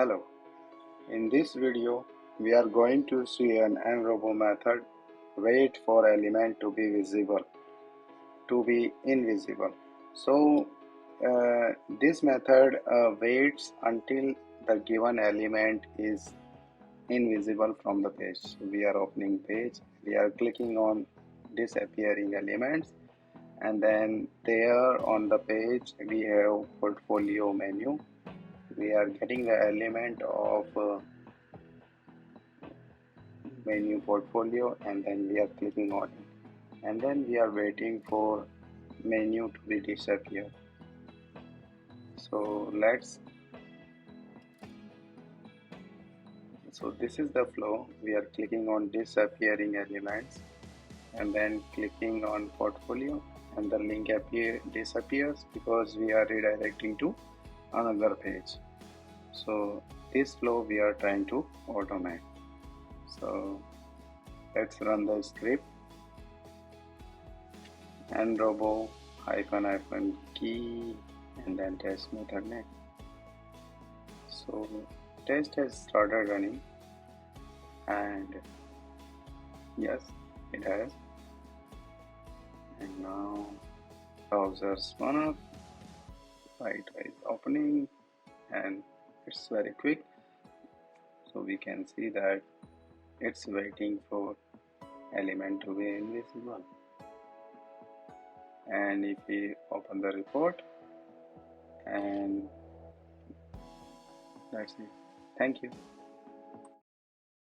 Hello, in this video we are going to see an nRoBo method wait for element to be visible to be invisible. So this method waits until the given element is invisible from the page. So we are opening page, we are clicking on disappearing elements, and then there on the page we have portfolio menu. We are getting the element of menu portfolio, and then we are clicking on it, and then we are waiting for menu to be disappear. So this is the flow. We are clicking on disappearing elements and then clicking on portfolio, and the link disappears because we are redirecting to another page. So this flow we are trying to automate. So let's run the script. nRoBo -key and then test method name. So test has started running, and yes, it has. And now browser spun up, right is opening, and it's very quick. So we can see that it's waiting for element to be invisible. And if we open the report, and that's it. Thank you.